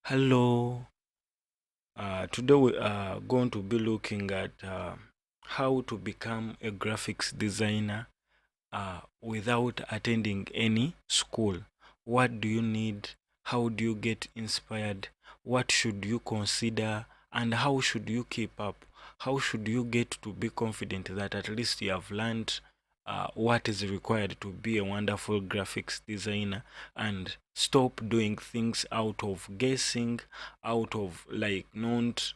Hello, today we are going to be looking at how to become a graphics designer without attending any school. What do you need? How do you get inspired? What should you consider? And how should you keep up? How should you get to be confident that at least you have learned what is required to be a wonderful graphics designer, and stop doing things out of guessing, out of like not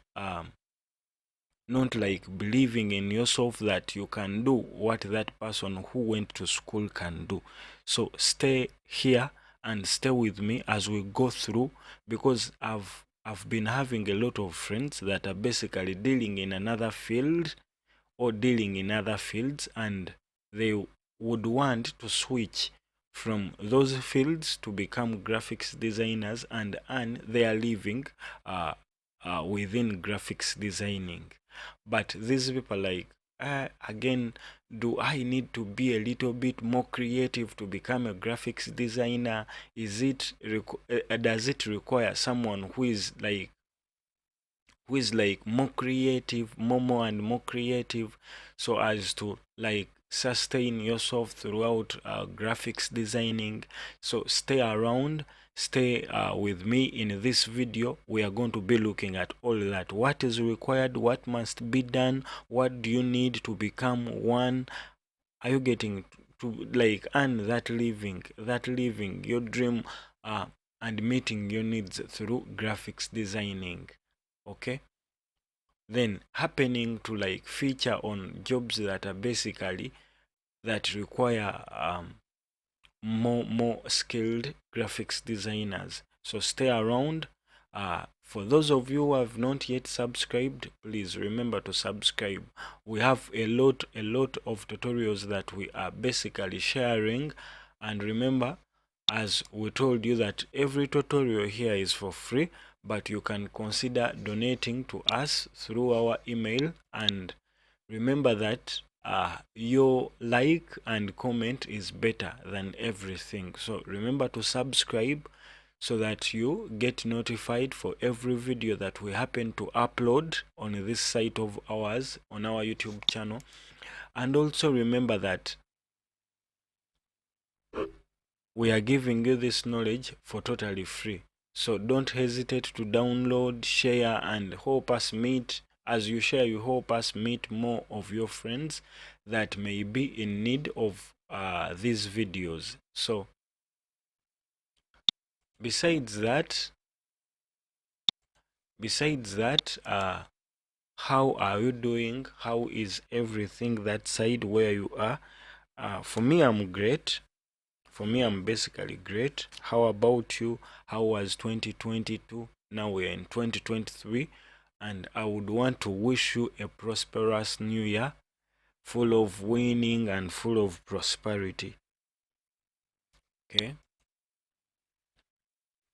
like believing in yourself that you can do what that person who went to school can do. So stay here and stay with me as we go through, because I've been having a lot of friends that are basically dealing in another field or dealing in other fields, and they would want to switch from those fields to become graphics designers and earn their living within graphics designing. But these people like, again, do I need to be a little bit more creative to become a graphics designer? Does it require someone who is like more creative, more and more creative, so as to like sustain yourself throughout graphics designing? So stay around, stay with me. In this video we are going to be looking at all that: what is required, what must be done, what do you need to become one. Are you getting to like earn that living your dream, and meeting your needs through graphics designing? Okay, then happening to like feature on jobs that are basically that require more skilled graphics designers. So stay around. For those of you who have not yet subscribed, please remember to subscribe. We have a lot of tutorials that we are basically sharing, and remember, as we told you, that every tutorial here is for free, but you can consider donating to us through our email. And remember that your like and comment is better than everything. So remember to subscribe so that you get notified for every video that we happen to upload on this site of ours, on our YouTube channel. And also remember that we are giving you this knowledge for totally free. So don't hesitate to download, share, and help us meet. As you share, you help us meet more of your friends that may be in need of these videos. So besides that, how are you doing? How is everything that side where you are? For me, I'm great. For me, I'm basically great. How about you? How was 2022? Now we're in 2023, and I would want to wish you a prosperous new year, full of winning and full of prosperity. Okay.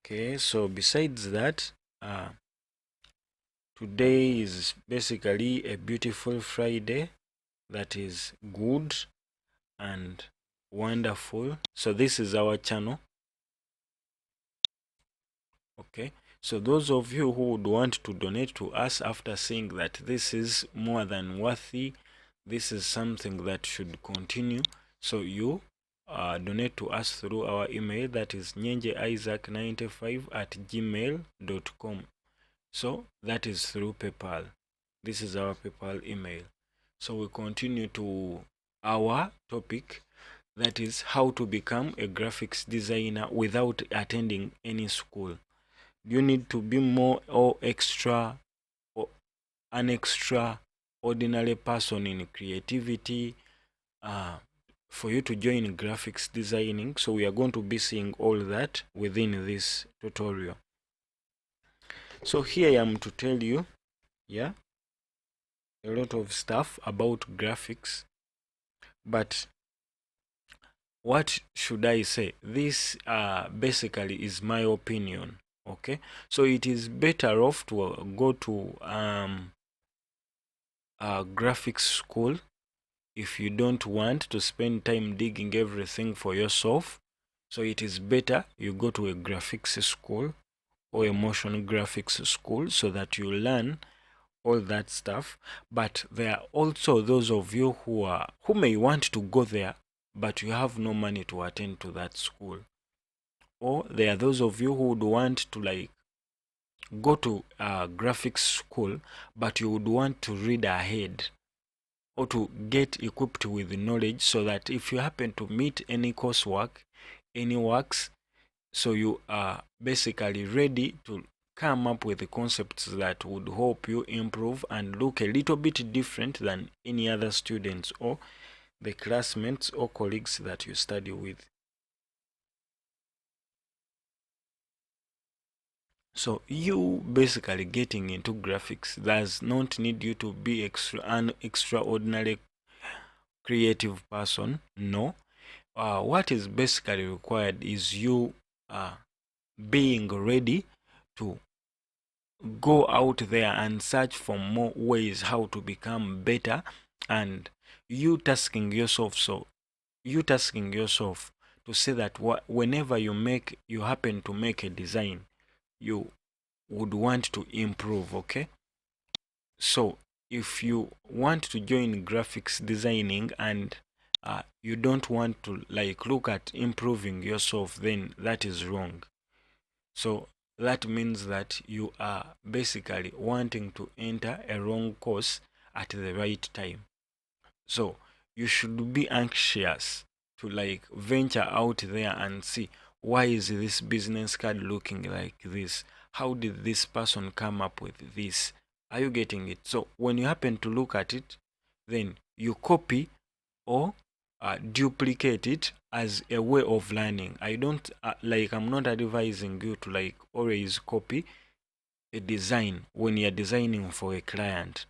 Okay. So besides that, today is basically a beautiful Friday that is good and wonderful. So this is our channel. Okay, so those of you who would want to donate to us after seeing that this is more than worthy, this is something that should continue, so you donate to us through our email, that is nyenjeisaac95@gmail.com. so that is through PayPal. This is our PayPal email. So we continue to our topic, that is how to become a graphics designer without attending any school. You need to be more or extra or an extraordinary person in creativity for you to join graphics designing. So we are going to be seeing all that within this tutorial. So here I am to tell you, yeah, a lot of stuff about graphics, but what should I say? This basically is my opinion. Okay, so it is better off to go to a graphics school if you don't want to spend time digging everything for yourself. So it is better you go to a graphics school, or a motion graphics school so that you learn all that stuff. But there are also those of you who may want to go there, but you have no money to attend to that school. Or there are those of you who would want to like go to a graphics school, but you would want to read ahead or to get equipped with knowledge so that if you happen to meet any coursework, any works, so you are basically ready to come up with the concepts that would help you improve and look a little bit different than any other students or the classmates or colleagues that you study with. So you basically getting into graphics does not need you to be an extraordinary creative person. No. What is basically required is you being ready to go out there and search for more ways how to become better, and you tasking yourself to say that whenever you happen to make a design, you would want to improve. Okay, so if you want to join graphics designing and you don't want to like look at improving yourself, then that is wrong. So that means that you are basically wanting to enter a wrong course at the right time. So you should be anxious to like venture out there and see, why is this business card looking like this? How did this person come up with this? Are you getting it? So when you happen to look at it, then you copy or duplicate it as a way of learning. I don't I'm not advising you to like always copy a design when you're designing for a client.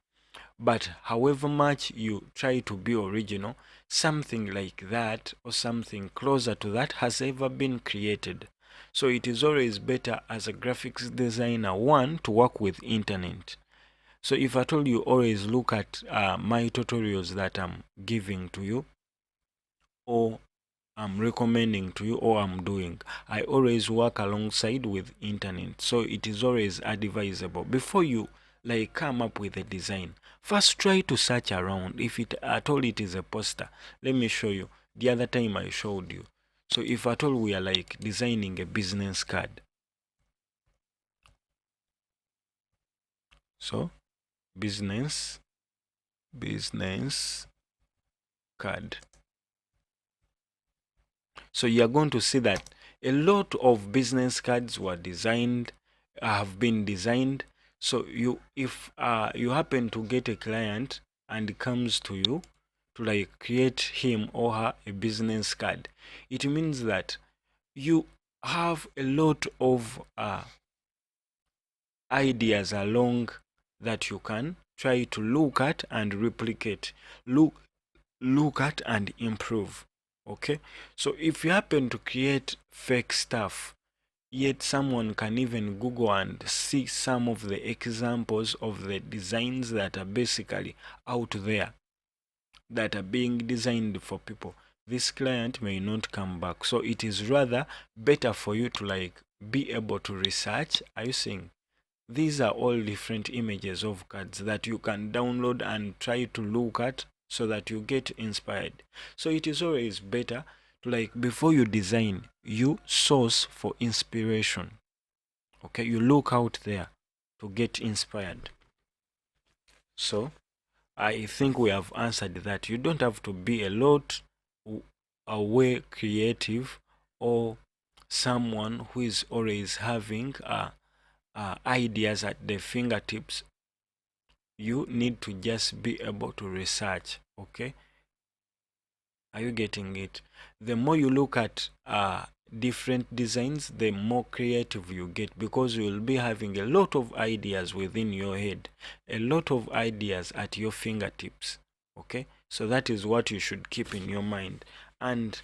But however much you try to be original, something like that or something closer to that has ever been created. So it is always better as a graphics designer, one, to work with internet. So if I told you, always look at my tutorials that I'm giving to you, or I'm recommending to you, or I'm doing, I always work alongside with internet. So it is always advisable, before you like come up with a design, first try to search around. If it at all it is a poster, let me show you. The other time I showed you. So if at all we are like designing a business card, so business card, so you're going to see that a lot of business cards were designed, have been designed. So if you happen to get a client and comes to you to like create him or her a business card, it means that you have a lot of ideas along that you can try to look at and replicate, look at and improve. Okay, so if you happen to create fake stuff, yet someone can even Google and see some of the examples of the designs that are basically out there that are being designed for people, this client may not come back. So it is rather better for you to like be able to research. Are you seeing? These are all different images of cards that you can download and try to look at so that you get inspired. So it is always better to like, before you design, you source for inspiration. Okay, you look out there to get inspired. So I think we have answered that. You don't have to be a lot away creative or someone who is always having ideas at their fingertips. You need to just be able to research. Okay, are you getting it? The more you look at different designs, the more creative you get, because you will be having a lot of ideas within your head, a lot of ideas at your fingertips. Okay, so that is what you should keep in your mind. And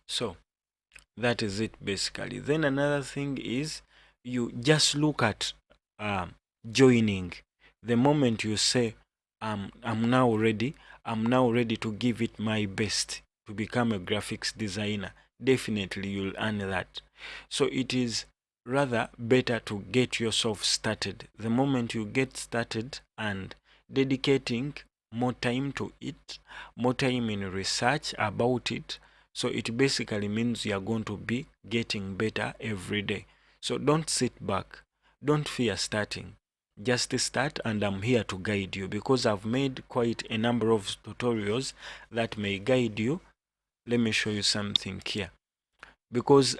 so that is it basically. Then another thing is, you just look at joining. The moment you say, I'm now ready to give it my best to become a graphics designer, definitely you'll earn that. So it is rather better to get yourself started. The moment you get started and dedicating more time to it, more time in research about it, so it basically means you are going to be getting better every day. So don't sit back, don't fear starting. Just start, and I'm here to guide you because I've made quite a number of tutorials that may guide you. Let me show you something here, because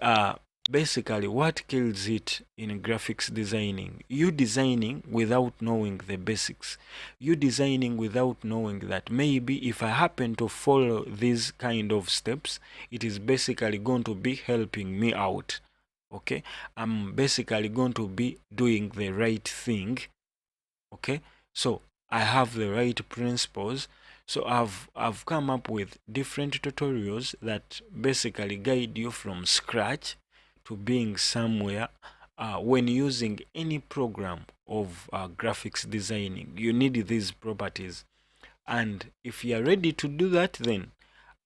basically what kills it in graphics designing, you designing without knowing the basics, you designing without knowing that maybe if I happen to follow these kind of steps, it is basically going to be helping me out. Okay, I'm basically going to be doing the right thing. Okay, so I have the right principles. So I've come up with different tutorials that basically guide you from scratch to being somewhere. When using any program of graphics designing, you need these properties, and if you are ready to do that, then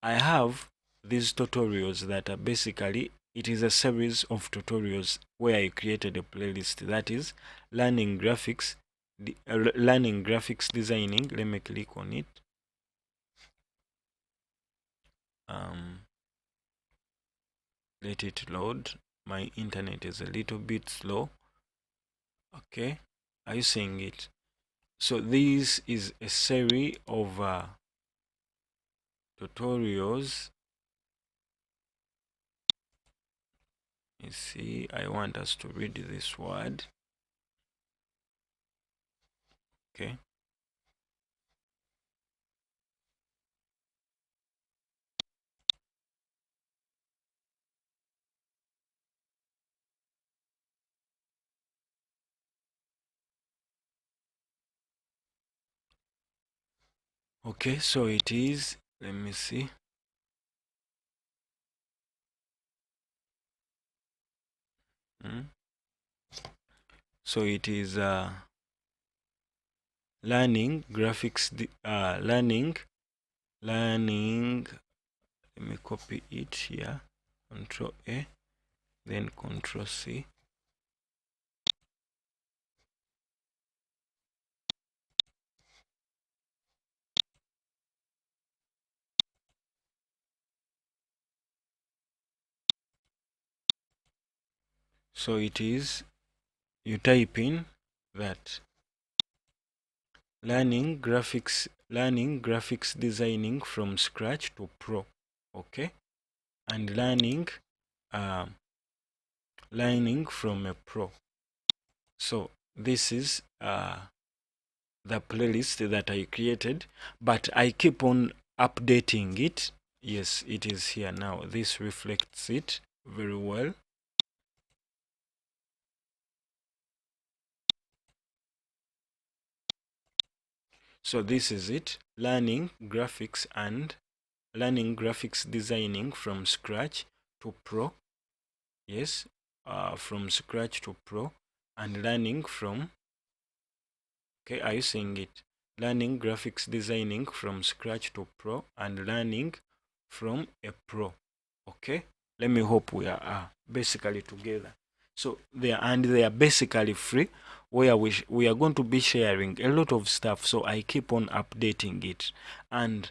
I have these tutorials that are basically, it is a series of tutorials where I created a playlist that is learning graphics, learning graphics designing. Let me click on it. Let it load. My internet is a little bit slow. Okay, are you seeing it? So this is a series of tutorials. You see, I want us to read this word. Okay, okay, so it is, let me see. So it is learning graphics, learning. Let me copy it here. Control A, then Control C. So it is, you type in that learning graphics designing from scratch to pro. Okay, and learning from a pro. So this is the playlist that I created, but I keep on updating it. Yes, it is here now. This reflects it very well. So this is it, learning graphics designing from scratch to pro. Yes, from scratch to pro, and learning from, okay, are you seeing it? Learning graphics designing from scratch to pro, and learning from a pro. Okay, let me hope we are basically together. So they are basically free, where we are going to be sharing a lot of stuff. So I keep on updating it, and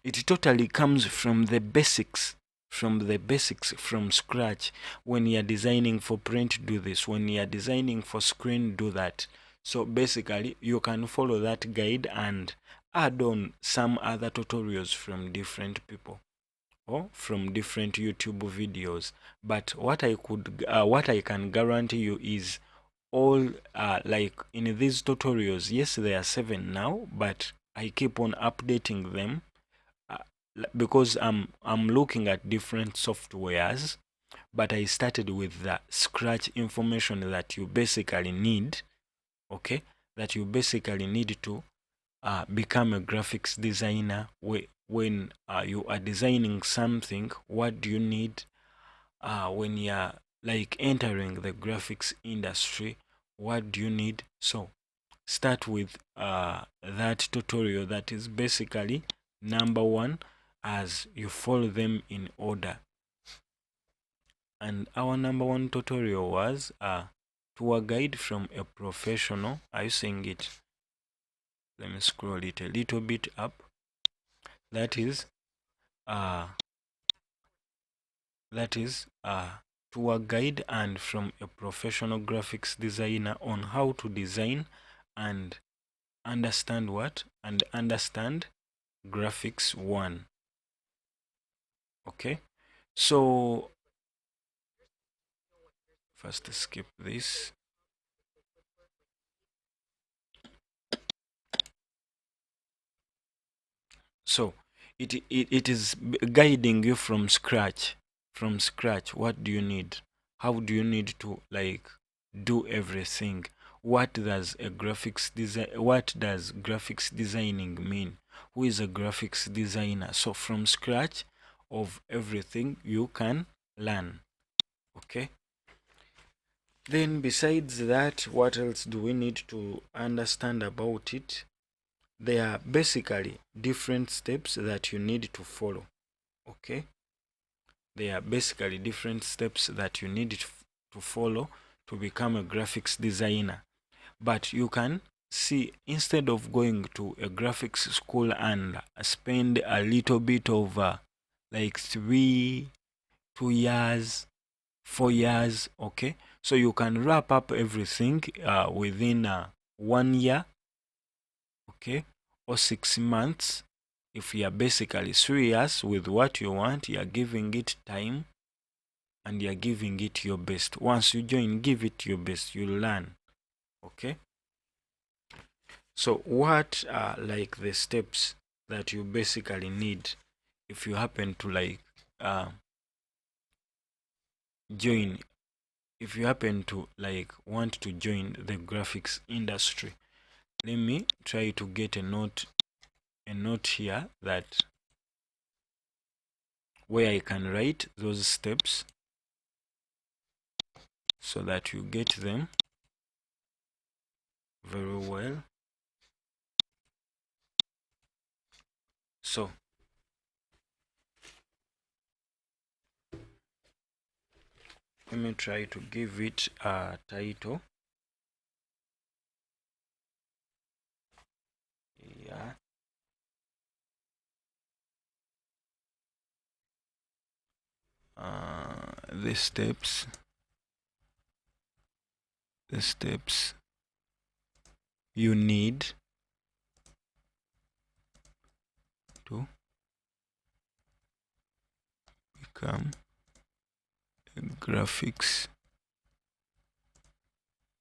it totally comes from the basics, from scratch. When you are designing for print, do this. When you are designing for screen, do that. So basically you can follow that guide and add on some other tutorials from different people or from different YouTube videos. But what I can guarantee you is all like in these tutorials, yes, there are 7 now, but I keep on updating them uh, because I'm looking at different softwares. But I started with the scratch information that you basically need. Okay, that you basically need to become a graphics designer. When you are designing something, what do you need when you're like entering the graphics industry? What do you need? So start with that tutorial that is basically number 1, as you follow them in order. And our number 1 tutorial was tour guide from a professional. Are you seeing it? Let me scroll it a little bit up. That is tour guide and from a professional graphics designer on how to design and understand graphics 1. Okay, so first skip this. So it is guiding you from scratch. What do you need? How do you need to like do everything? What does graphics designing mean? Who is a graphics designer? So from scratch of everything you can learn. Okay, then besides that, what else do we need to understand about it? There are basically different steps that you need to follow. Okay, there are basically different steps that you need to follow to become a graphics designer. But you can see, instead of going to a graphics school and spend a little bit of like 2 years, 4 years, okay, so you can wrap up everything within 1 year, okay, or 6 months. If you are basically serious with what you want, you are giving it time and you are giving it your best. Once you join, give it your best, you'll learn. Okay, so what are like the steps that you basically need if you happen to like join, if you happen to like want to join the graphics industry? Let me try to get a note here that where I can write those steps so that you get them very well. So let me try to give it a title. Yeah, the steps you need to become a graphics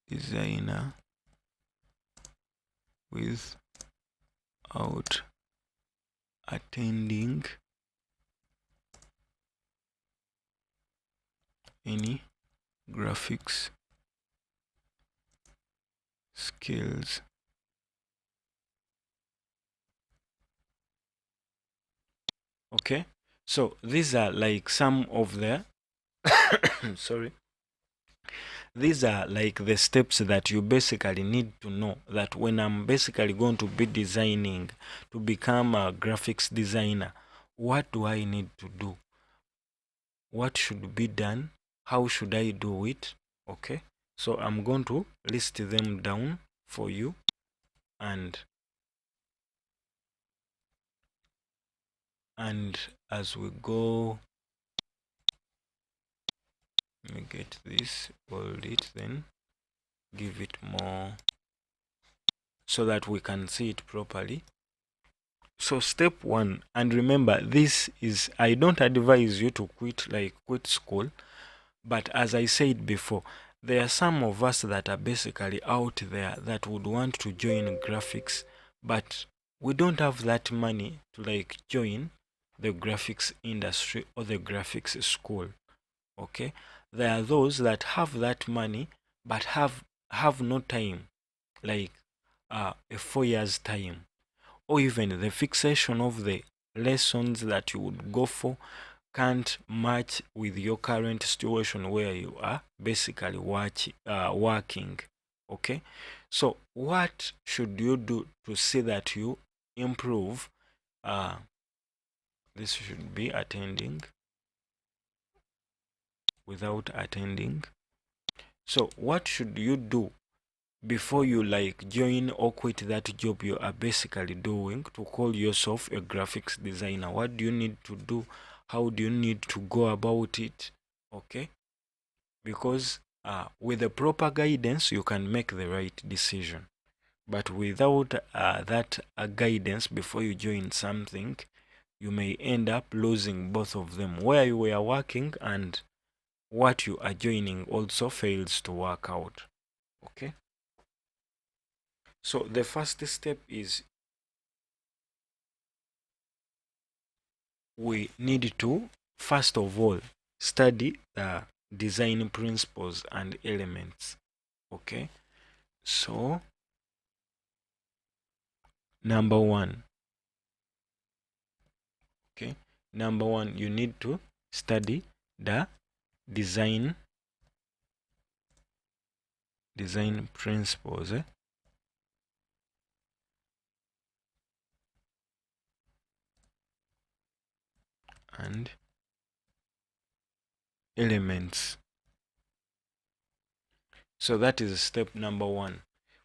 designer without attending any graphics skills. Okay, so these are like some of the sorry, these are like the steps that you basically need to know, that when I'm basically going to be designing to become a graphics designer, what do I need to do? What should be done? How should I do it? Okay, so I'm going to list them down for you, and as we go, let me get this, hold it, then give it more so that we can see it properly. So step 1, and remember, this is, I don't advise you to quit school, but as I said before, there are some of us that are basically out there that would want to join graphics, but we don't have that money to like join the graphics industry or the graphics school. Okay, there are those that have that money but have no time, like a 4 years time, or even the fixation of the lessons that you would go for can't match with your current situation where you are basically working. Okay, so what should you do to see that you improve? This should be attending without attending. So what should you do before you like join or quit that job you are basically doing to call yourself a graphics designer? What do you need to do? How do you need to go about it? Okay, because with the proper guidance you can make the right decision, but without that guidance before you join something, you may end up losing both of them. Where you were working and what you are joining also fails to work out. Okay, so the first step is we need to first of all study the design principles and elements. Okay, so number one, okay, number one, you need to study the design principles and elements. So that is step number one.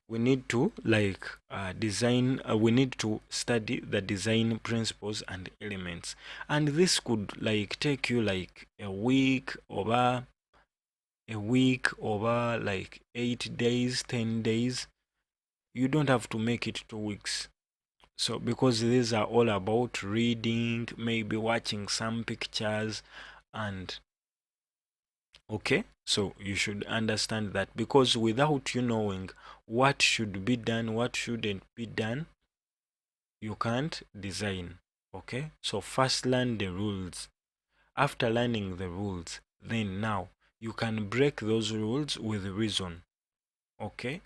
We need to like we need to study the design principles and elements, and this could like take you like a week over like 8 days, 10 days. You don't have to make it 2 weeks. So because these are all about reading, maybe watching some pictures, and okay, so you should understand that, because without you knowing what should be done, what shouldn't be done, you can't design. Okay, so first learn the rules. After learning the rules, then now you can break those rules with reason. Okay,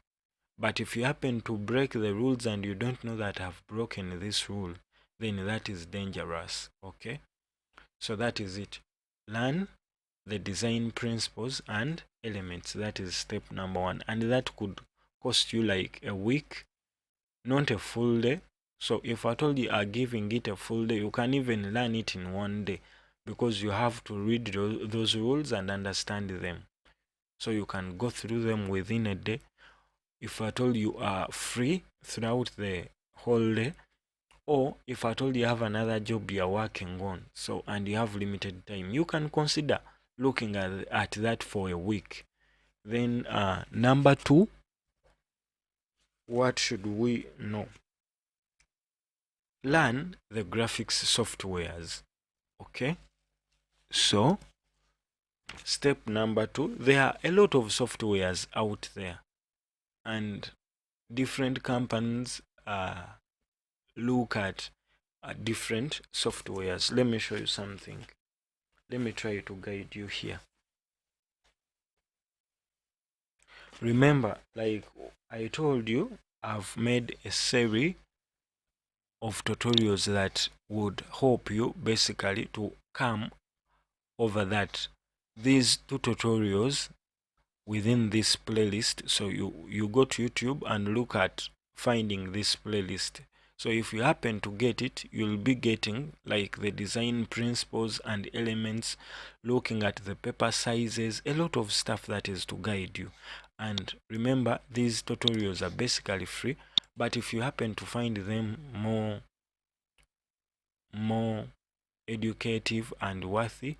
but if you happen to break the rules and you don't know that I've broken this rule, then that is dangerous. Okay, so that is it. Learn the design principles and elements. That is step number one, and that could cost you like a week, not a full day. So if at all you are giving it a full day, you can even learn it in one day, because you have to read those rules and understand them. So you can go through them within a day. If at all you are free throughout the whole day, or if at all you have another job you are working on, so and you have limited time, you can consider looking at that for a week. Then number two, what should we know? Learn the graphics softwares. Okay, so step number two, there are a lot of softwares out there, and different companies look at different softwares. Let me show you something. Let me try to guide you here. Remember, like I told you, I've made a series of tutorials that would help you basically to come over that. These two tutorials within this playlist, so you go to YouTube and look at finding this playlist. So if you happen to get it, you'll be getting like the design principles and elements, looking at the paper sizes, a lot of stuff that is to guide you. And remember, these tutorials are basically free, but if you happen to find them more educative and worthy,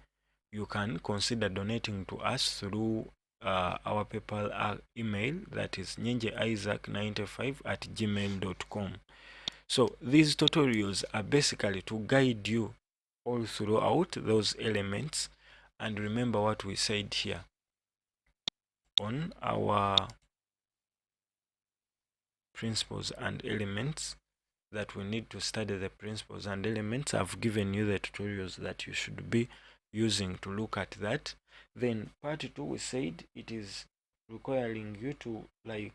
you can consider donating to us through our PayPal email, that is nyenjeisaac95@gmail.com. So these tutorials are basically to guide you all throughout those elements. And remember what we said here on our principles and elements, that we need to study the principles and elements. I've given you the tutorials that you should be using to look at that. Then part two, we said it is requiring you to like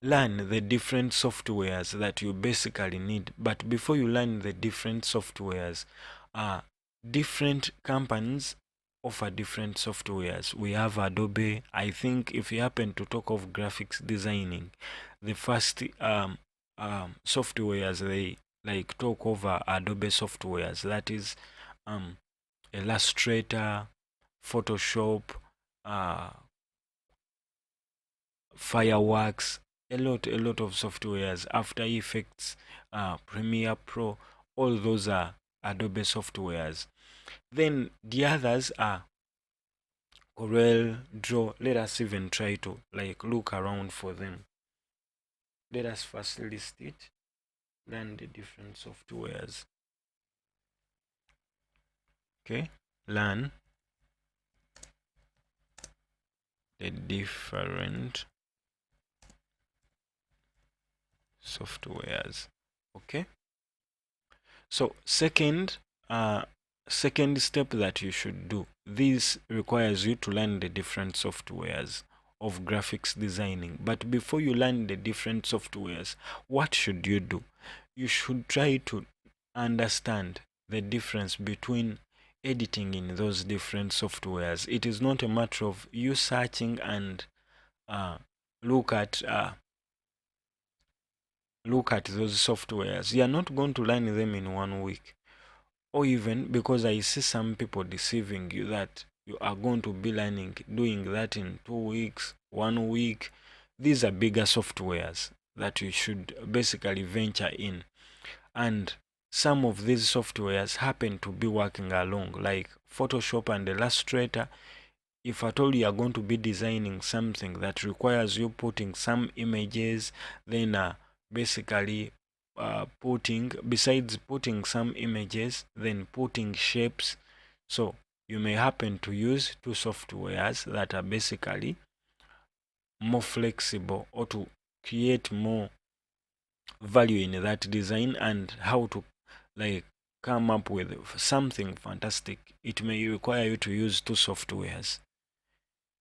learn the different softwares that you basically need. But before you learn the different softwares, different companies offer different softwares. We have Adobe. I think if you happen to talk of graphics designing, the first softwares they like talk over Adobe softwares, that is Illustrator, Photoshop, Fireworks, a lot of softwares, After Effects, Premiere Pro, all those are Adobe softwares. Then the others are Corel, Draw. Let us even try to like look around for them. Let us first list it, learn the different softwares. Okay, learn the different softwares. Okay, so second step that you should do, this requires you to learn the different softwares of graphics designing. But before you learn the different softwares, what should you do? You should try to understand the difference between editing in those different softwares. It is not a matter of you searching and look at those softwares. You are not going to learn them in 1 week, or even, because I see some people deceiving you that you are going to be doing that in 2 weeks, 1 week. These are bigger softwares that you should basically venture in, and some of these softwares happen to be working along, like Photoshop and Illustrator. If at all you are going to be designing something that requires you putting some images, then basically besides putting some images, then putting shapes. So you may happen to use two softwares that are basically more flexible, or to create more value in that design and how to like come up with something fantastic. It may require you to use two softwares,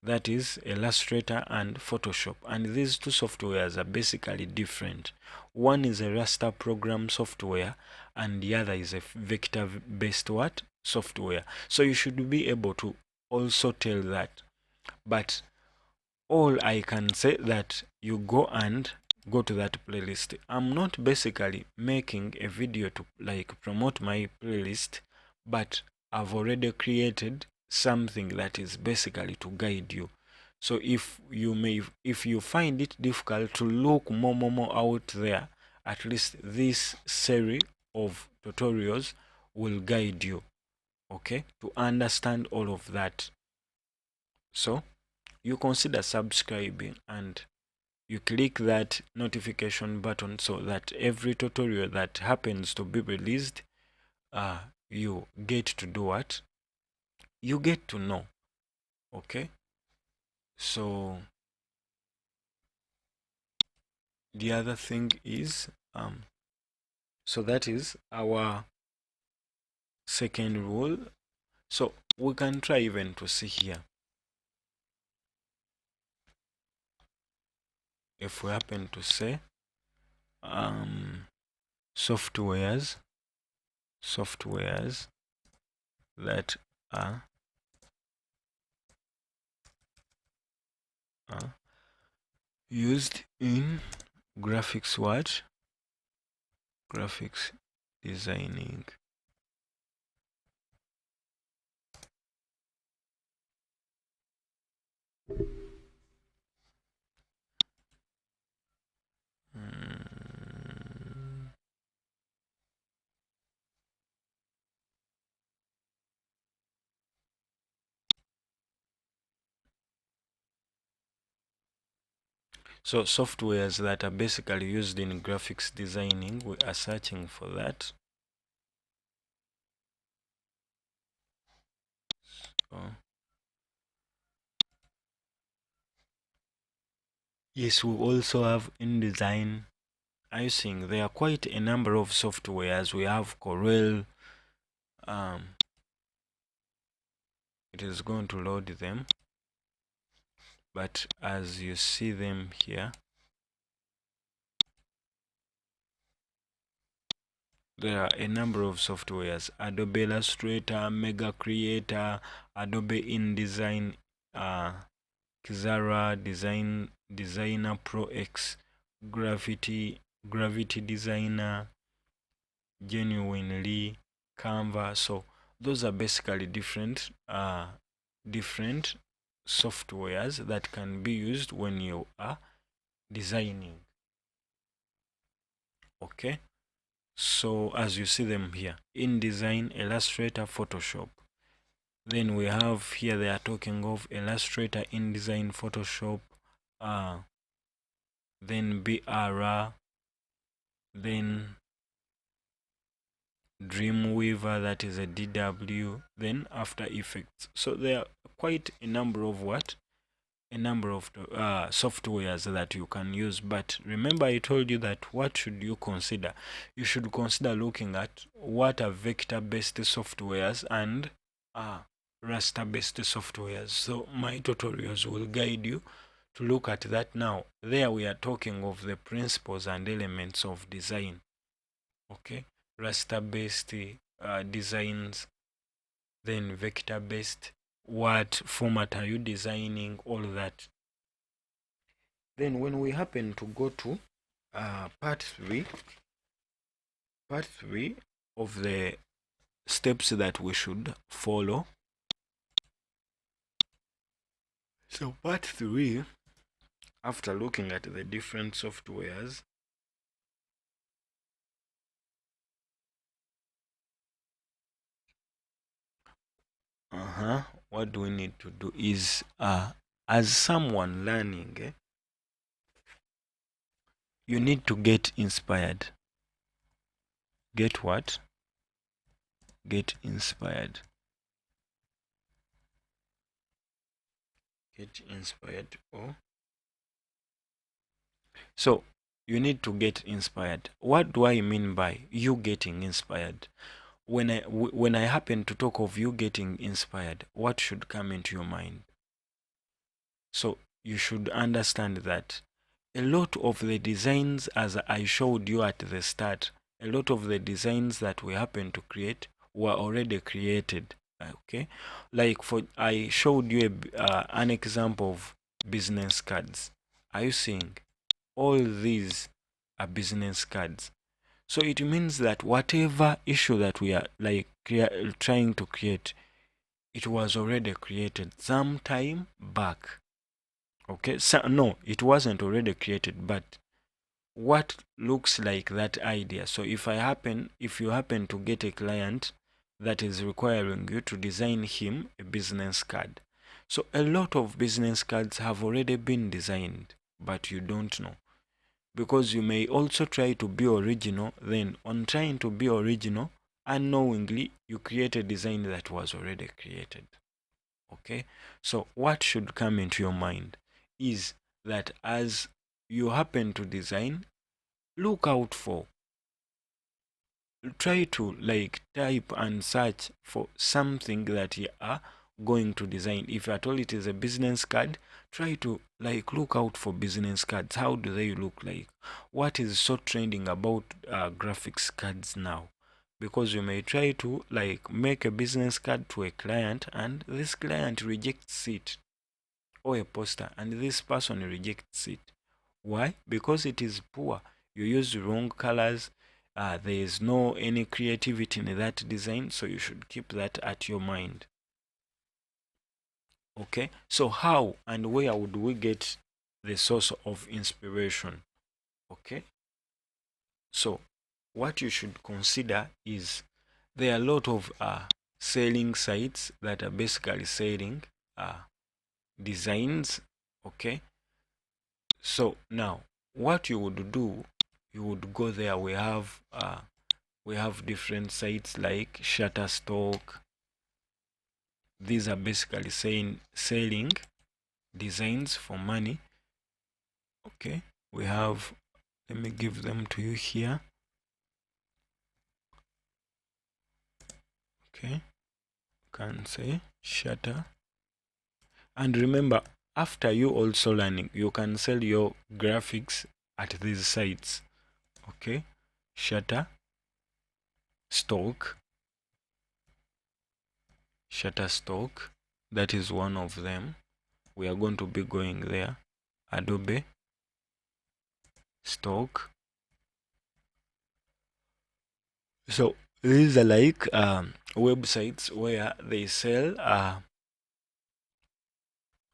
that is Illustrator and Photoshop. And these two softwares are basically different. One is a raster program software and the other is a vector based software. So you should be able to also tell that. But all I can say that you go to that playlist. I'm not basically making a video to like promote my playlist, but I've already created something that is basically to guide you. So if you find it difficult to look more out there, at least this series of tutorials will guide you, okay, to understand all of that. So you consider subscribing and you click that notification button so that every tutorial that happens to be released, you get to do what? You get to know. Okay, so the other thing is so that is our second rule. So we can try even to see here, if we happen to say softwares that are used in graphics designing. So softwares that are basically used in graphics designing, we are searching for that. So yes, we also have InDesign. Are you seeing there are quite a number of softwares? We have Corel. It is going to load them, but as you see them here, there are a number of softwares: Adobe Illustrator, Mega Creator, Adobe InDesign, Kizara, Designer Pro X, Gravity Designer, Genuinely, Canva. So those are basically different softwares that can be used when you are designing. Okay, so as you see them here: InDesign, Illustrator, Photoshop. Then we have here, they are talking of Illustrator, InDesign, Photoshop, then BR, then Dreamweaver, that is a DW, then After Effects. So there are quite a number of softwares that you can use. But remember, I told you that what should you consider? You should consider looking at what are vector-based softwares and raster-based softwares. So my tutorials will guide you to look at that. Now there we are talking of the principles and elements of design. Okay, raster-based designs, then vector-based, what format are you designing, all that. Then when we happen to go to part 3 of the steps that we should follow. So part 3, after looking at the different softwares, what do we need to do is, as someone learning, you need to get inspired. Get what? Get inspired. Get inspired. So you need to get inspired. What do I mean by you getting inspired? When I happen to talk of you getting inspired, what should come into your mind? So you should understand that a lot of the designs, as I showed you at the start, a lot of the designs that we happen to create were already created. Okay, like I showed you an example of business cards. Are you seeing? All these are business cards. So it means that whatever issue that we are trying to create, it was already created some time back. Okay, so no, it wasn't already created, but what looks like that idea. So if you happen to get a client that is requiring you to design him a business card, so a lot of business cards have already been designed, but you don't know, because you may also try to be original. Then on trying to be original, unknowingly you create a design that was already created. Okay, so what should come into your mind is that as you happen to design, look out for, try to type and search for something that you are going to design. If at all it is a business card, try to look out for business cards. How do they look like? What is so trending about graphics cards now? Because you may try to make a business card to a client, and this client rejects it, or a poster, and this person rejects it. Why? Because it is poor. You use wrong colors. There is no any creativity in that design, so you should keep that at your mind. Okay, so how and where would we get the source of inspiration? Okay, so what you should consider is there are a lot of selling sites that are basically selling designs. Okay, so now what you would do, you would go there. We have different sites like Shutterstock. These are basically selling designs for money. Okay, we have, let me give them to you here. Okay, can say Shutter. And remember, after you also learning, you can sell your graphics at these sites. Okay, Shutter. Shutterstock, that is one of them. We are going to be going there. Adobe Stock. So these are like websites where they sell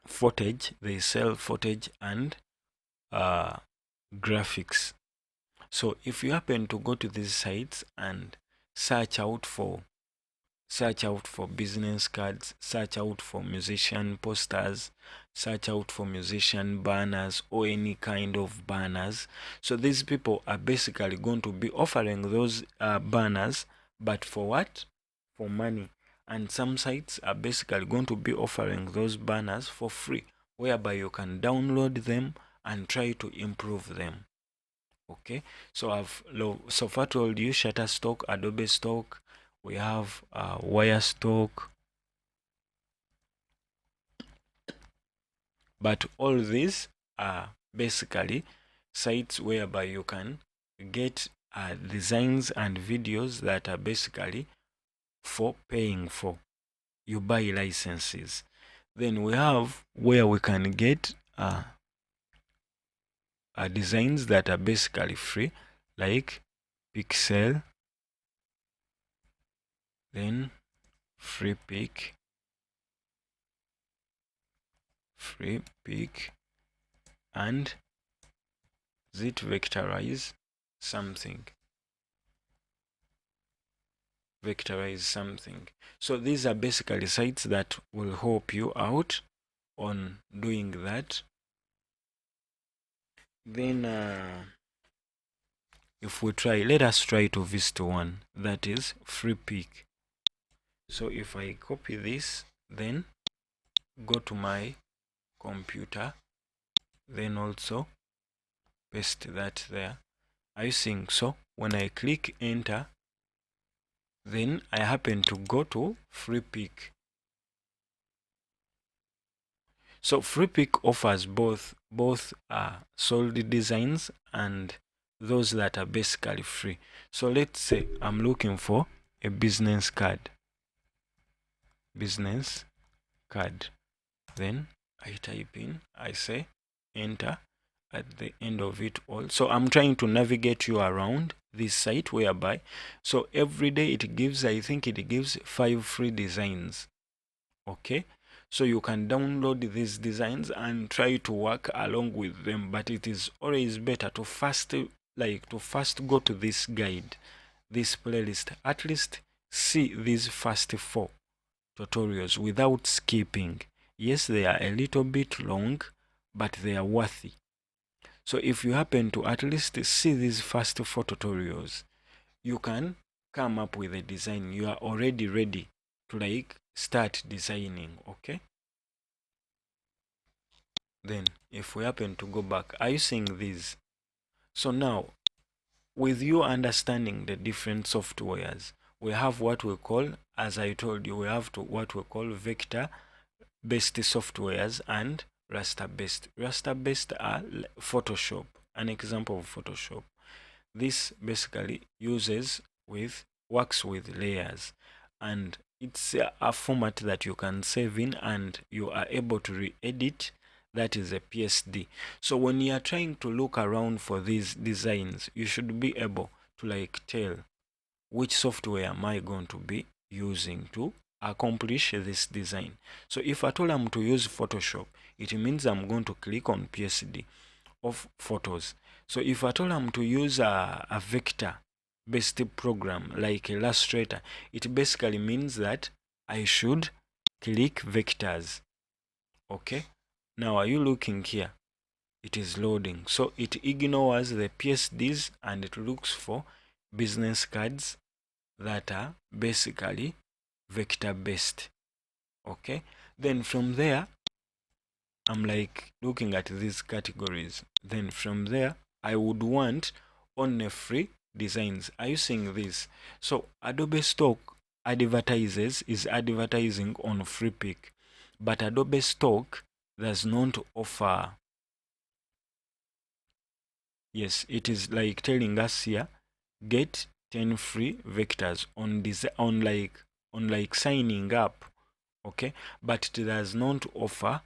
footage. They sell footage and graphics. So if you happen to go to these sites and search out for business cards, search out for musician posters, search out for musician banners or any kind of banners. So these people are basically going to be offering those banners, but for what? For money. And some sites are basically going to be offering those banners for free, whereby you can download them and try to improve them. Okay, so I've so far told you Shutterstock, Adobe Stock, we have Wire Stock, but all these are basically sites whereby you can get designs and videos that are basically for paying for. You buy licenses. Then we have where we can get designs that are basically free, like Pixel, then free pick, and zit vectorize something. So these are basically sites that will help you out on doing that. Then if we try, let us try to visit one, that is free pick. So if I copy this, then go to my computer, then also paste that there. Are you seeing? So when I click enter, then I happen to go to free pick. So free pick offers both sold designs and those that are basically free. So let's say I'm looking for a business card. Then I type in, I say enter at the end of it all. So I'm trying to navigate you around this site, whereby so every day it gives, I think it gives 5 free designs. Okay, so you can download these designs and try to work along with them, but it is always better to first go to this guide, this playlist, at least see these first 4 tutorials without skipping. Yes, they are a little bit long, but they are worthy. So if you happen to at least see these first 4 tutorials, you can come up with a design. You are already ready to start designing. Okay, then if we happen to go back, are you seeing these? So now, with you understanding the different softwares, we have what we call, as I told you, we have what we call vector based softwares and raster based. Raster based are Photoshop, an example of Photoshop. This basically works with layers, and it's a format that you can save in and you are able to re-edit. That is a PSD. So when you are trying to look around for these designs, you should be able to tell which software am I going to be using to accomplish this design. So if at all I'm to use Photoshop, it means I'm going to click on PSD of photos. So if at all I'm to use a vector based program like Illustrator, it basically means that I should click vectors. Okay, now are you looking here? It is loading, so it ignores the PSDs and it looks for business cards that are basically vector based. Okay, then from there I'm looking at these categories. Then from there I would want only free designs. Are you seeing this? So Adobe Stock is advertising on free pick, but Adobe Stock does not offer. Yes, it is telling us here, get 10 free vectors on like signing up, okay? But it does not offer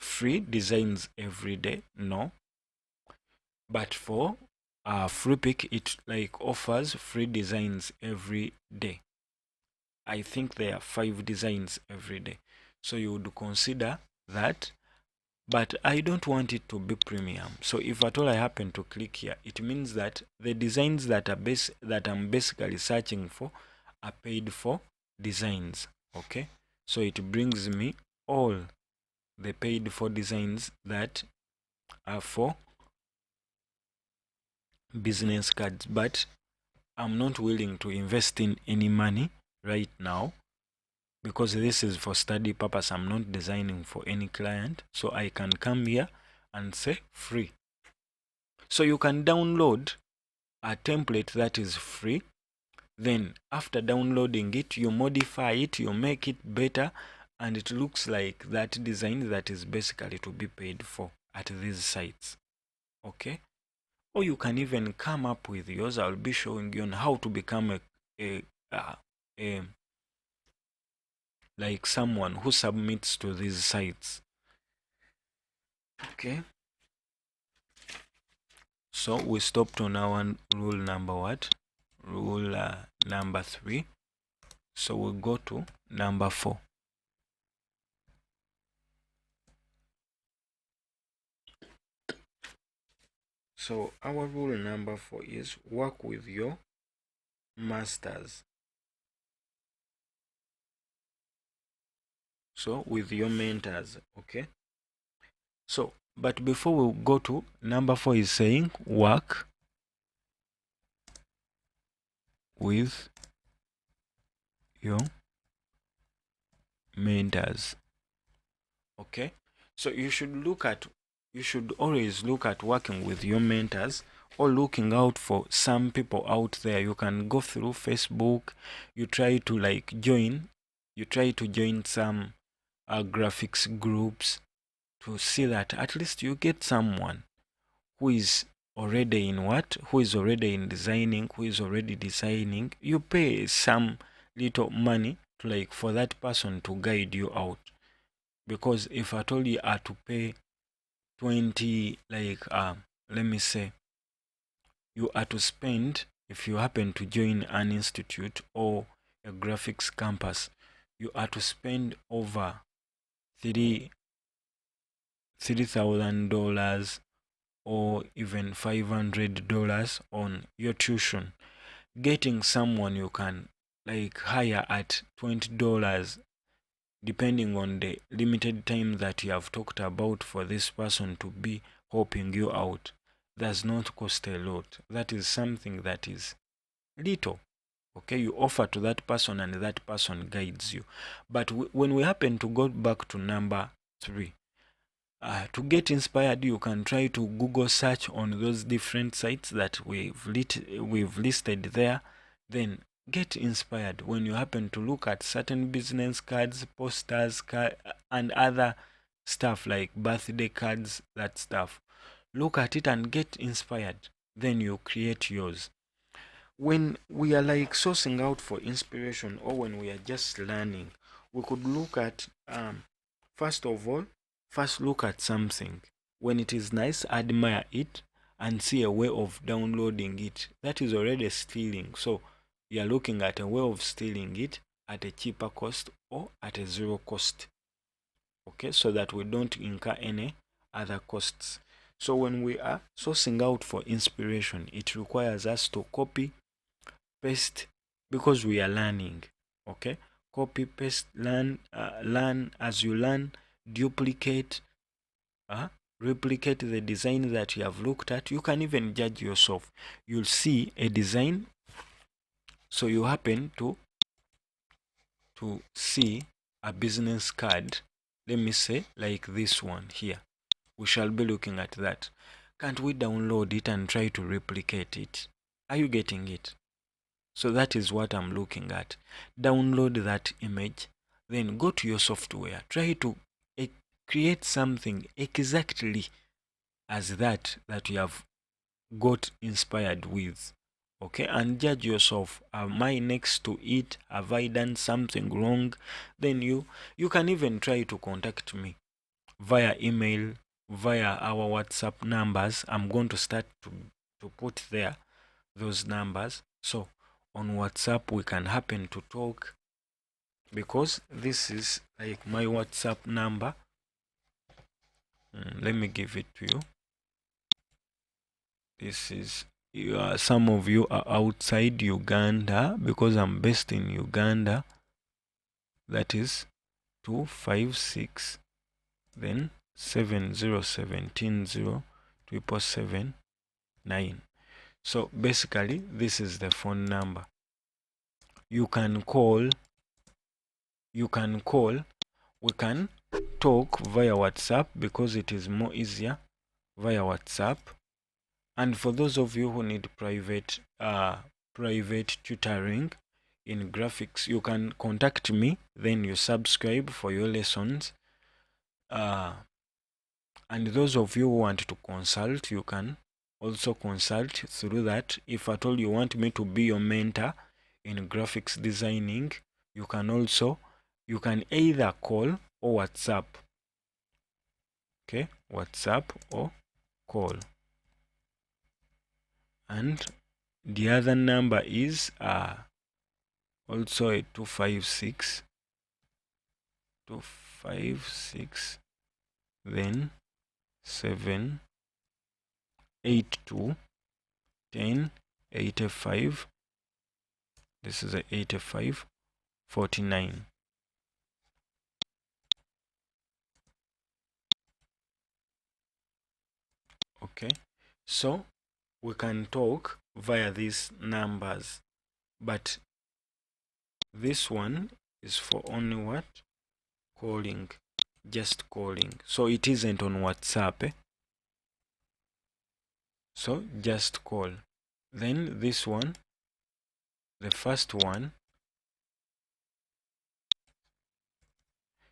free designs every day, no. But for free pick, it like offers free designs every day. I think there are 5 designs every day, so you would consider that. But I don't want it to be premium, so if at all I happen to click here, it means that the designs that I'm basically searching for are paid for designs, okay? So it brings me all the paid for designs that are for business cards, but I'm not willing to invest in any money right now because this is for study purpose. I'm not designing for any client, so I can come here and say free. So you can download a template that is free. Then after downloading it, you modify it, you make it better, and it looks like that design that is basically to be paid for at these sites, okay? Or you can even come up with yours. I'll be showing you on how to become a like someone who submits to these sites, okay? So we stopped on our rule number what? Rule number 3. So we'll go to number 4. So our rule number 4 is work with your masters. So with your mentors, okay? So, but before we go to number 4 is saying work with your mentors, okay? So you should always look at working with your mentors, or looking out for some people out there. You can go through Facebook, you try to join some graphics groups to see that at least you get someone who is already in designing, who is already designing. You pay some little money to for that person to guide you out, because if at all you are to pay 20, let me say you are to spend, if you happen to join an institute or a graphics campus, you are to spend over $3,000 or even $500 on your tuition. Getting someone you can hire at $20, depending on the limited time that you have talked about for this person to be helping you out, does not cost a lot. That is something that is little, okay? You offer to that person and that person guides you. But when we happen to go back to number 3, to get inspired, you can try to Google search on those different sites that we've listed there. Then get inspired when you happen to look at certain business cards, posters, and other stuff like birthday cards, that stuff. Look at it and get inspired. Then you create yours. When we are sourcing out for inspiration, or when we are just learning, we could look at first look at something. When it is nice, admire it and see a way of downloading it. That is already stealing. So you are looking at a way of stealing it at a cheaper cost or at a zero cost, okay, so that we don't incur any other costs. So when we are sourcing out for inspiration, it requires us to copy, paste, because we are learning, okay? Copy, paste, learn as you learn, duplicate, replicate the design that you have looked at. You can even judge yourself. You'll see a design, so you happen to see a business card, let me say like this one here. We shall be looking at that. Can't we download it and try to replicate it? Are you getting it? So that is what I'm looking at. Download that image, then go to your software, try to create something exactly as that you have got inspired with. Okay, and judge yourself. Am I next to it? Have I done something wrong? Then you can even try to contact me via email, via our WhatsApp numbers. I'm going to start to put there those numbers. So on WhatsApp we can happen to talk, because this is like my WhatsApp number. Let me give it to you. This is, some of you are outside Uganda, because I'm based in Uganda. That is 256 then 707707779. So basically this is the phone number. You can call, we can talk via WhatsApp, because it is more easier via WhatsApp. And for those of you who need private tutoring in graphics, you can contact me, then you subscribe for your lessons. And those of you who want to consult, you can also consult through that. If at all you want me to be your mentor in graphics designing, you can either call or WhatsApp. Okay, WhatsApp or call. And the other number is also a 256 then 782 1085. This is a 8549. Okay, so we can talk via these numbers, but this one is for only what? Calling, just calling. So it isn't on WhatsApp. So just call. Then this one, the first one.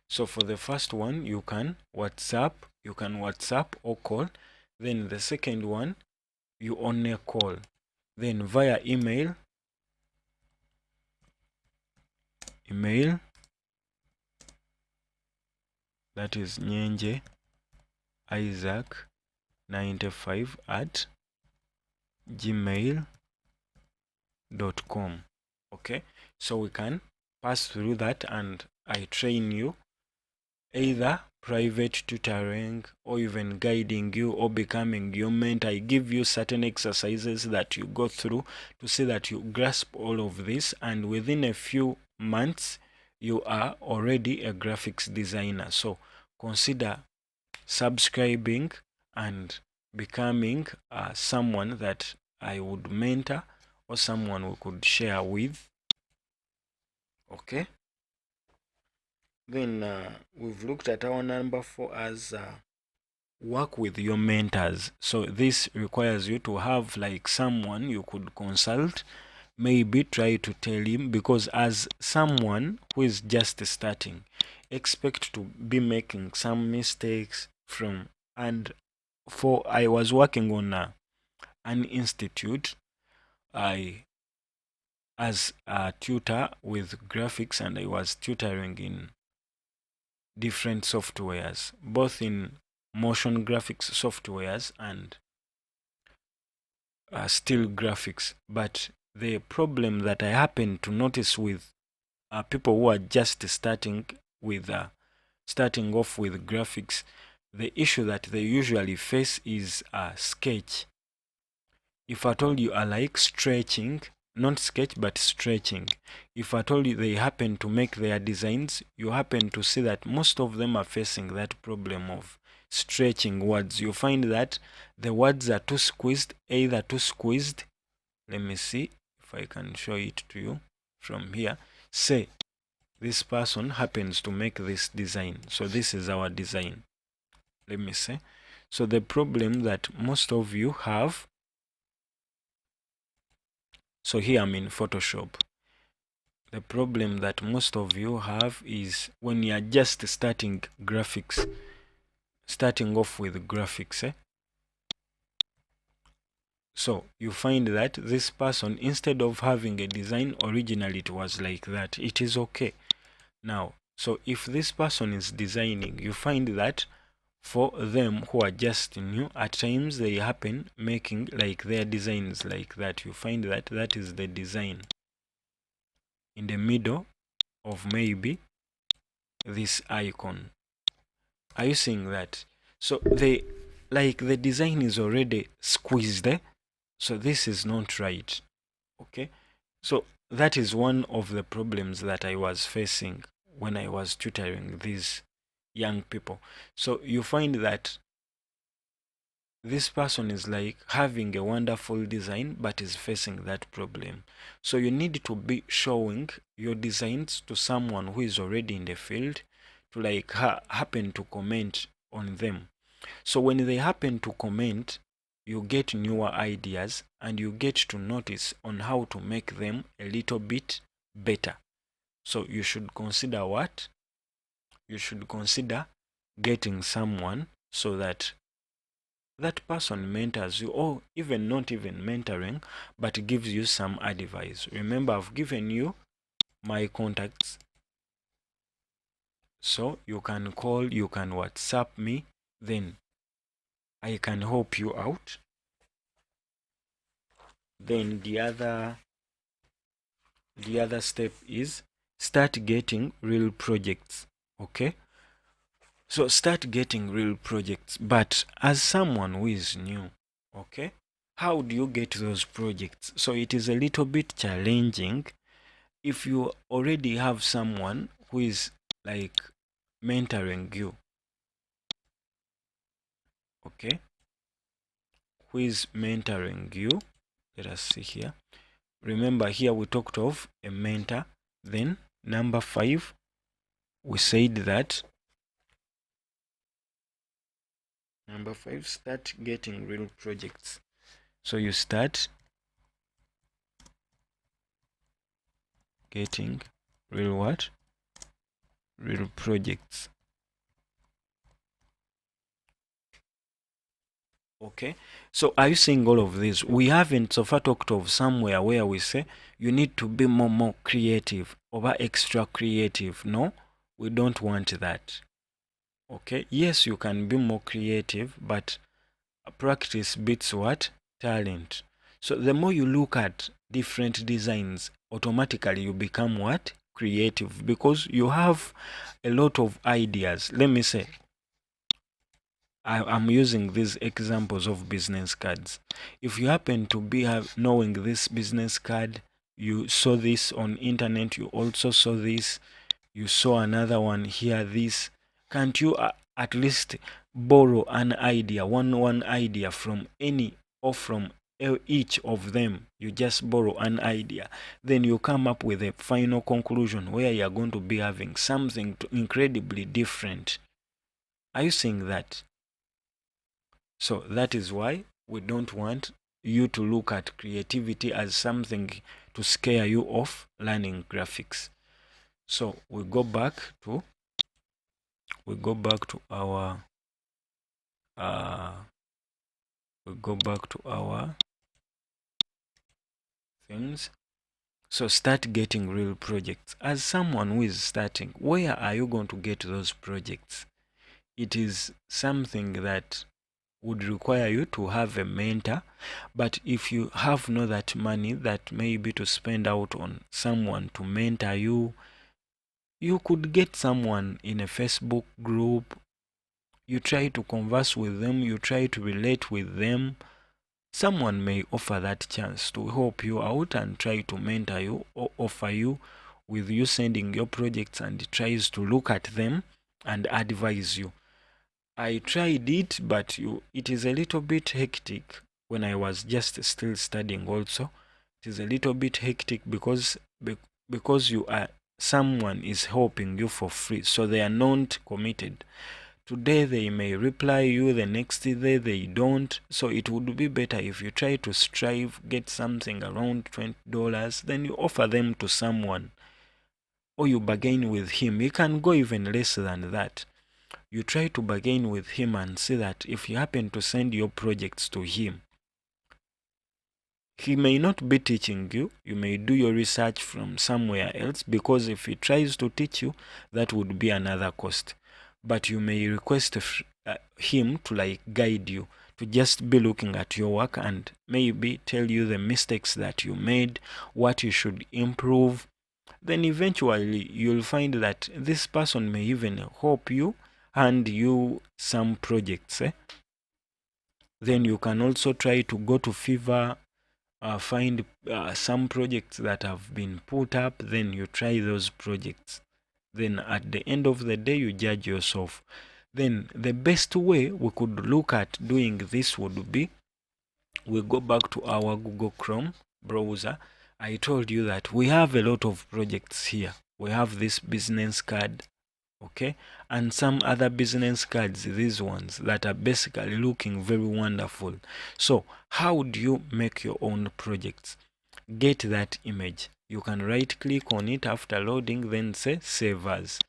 So for the first one, you can WhatsApp or call. Then the second one, you only call. Then via email, that is Nyenje Isaac 95 at gmail.com. Okay, so we can pass through that, and I train you, either private tutoring or even guiding you or becoming your mentor. I give you certain exercises that you go through to see that you grasp all of this, and within a few months you are already a graphics designer. So consider subscribing and becoming someone that I would mentor, or someone we could share with. Okay, then we've looked at our number 4 as work with your mentors. So this requires you to have like someone you could consult, maybe try to tell him, because as someone who is just starting, expect to be making some mistakes from. And I was working on an institute, as a tutor with graphics, and I was tutoring in different softwares, both in motion graphics softwares and still graphics. But the problem that I happen to notice with people who are just starting off with graphics, the issue that they usually face is sketch. If I told you are like stretching, not sketch but stretching, if I told you they happen to make their designs, you happen to see that most of them are facing that problem of stretching words. You find that the words are too squeezed, either too squeezed. Let me see if I can show it to you from here. Say this person happens to make this design, so this is our design. Let me see. So the problem that most of you have, so here I'm in Photoshop. The problem that most of you have is when you're just starting off with graphics. So you find that this person, instead of having a design, originally it was like that. It is okay. Now, so if this person is designing, you find that for them who are just new, at times they happen making like their designs like that. You find that that is the design in the middle of maybe this icon. Are you seeing that? So the design is already squeezed there. So this is not right. Okay. So that is one of the problems that I was facing when I was tutoring these young people. So you find that this person is like having a wonderful design but is facing that problem. So you need to be showing your designs to someone who is already in the field to like happen to comment on them. So when they happen to comment, you get newer ideas and you get to notice on how to make them a little bit better. So you should consider what? You should consider getting someone so that that person mentors you, or even not even mentoring, but gives you some advice. Remember, I've given you my contacts, so you can call, you can WhatsApp me, then I can help you out. Then the other step is start getting real projects. Okay, so start getting real projects, but as someone who is new. Okay, how do you get those projects? So it is a little bit challenging if you already have someone who is like mentoring you. Okay, who is mentoring you? Let us see here. Remember, here we talked of a mentor. Then number 5, we said that number 5, start getting real projects. So you start getting real what? Real projects. Okay, so are you seeing all of this? We haven't so far talked of somewhere where we say you need to be more creative, over extra creative. No, we don't want that. Okay, yes, you can be more creative, but practice beats what? Talent. So the more you look at different designs, automatically you become what? Creative, because you have a lot of ideas. Let me say, I'm using these examples of business cards. If you happen to be knowing this business card, you saw this on internet, you also saw this, you saw another one here, this, can't you at least borrow an idea, one idea from any or from each of them? You just borrow an idea, then you come up with a final conclusion where you're going to be having something incredibly different. Are you seeing that? So that is why we don't want you to look at creativity as something to scare you off learning graphics. So we go back to our things. So start getting real projects. As someone who is starting, where are you going to get those projects? It is something that would require you to have a mentor, but if you have not that money that maybe to spend out on someone to mentor you, you could get someone in a Facebook group. You try to converse with them, you try to relate with them. Someone may offer that chance to help you out and try to mentor you, or offer you with you sending your projects, and tries to look at them and advise you. I tried it, but it is a little bit hectic. When I was just still studying also, it is a little bit hectic because you are, someone is helping you for free, so they are not committed. Today they may reply you, the next day they don't. So it would be better if you try to strive, get something around $20, then you offer them to someone, or you bargain with him. You can go even less than that. You try to bargain with him and see that if you happen to send your projects to him, He may not be teaching you. You may do your research from somewhere else, because if he tries to teach you, that would be another cost. But you may request him to like guide you, to just be looking at your work and maybe tell you the mistakes that you made, what you should improve. Then eventually you'll find that this person may even help you hand you some projects. Then you can also try to go to Fiverr, find some projects that have been put up, then you try those projects. Then at the end of the day, you judge yourself. Then the best way we could look at doing this would be, we go back to our Google Chrome browser. I told you that we have a lot of projects here. We have this business card, okay, and some other business cards, these ones that are basically looking very wonderful. So how do you make your own projects? Get that image. You can right click on it after loading, then say save as.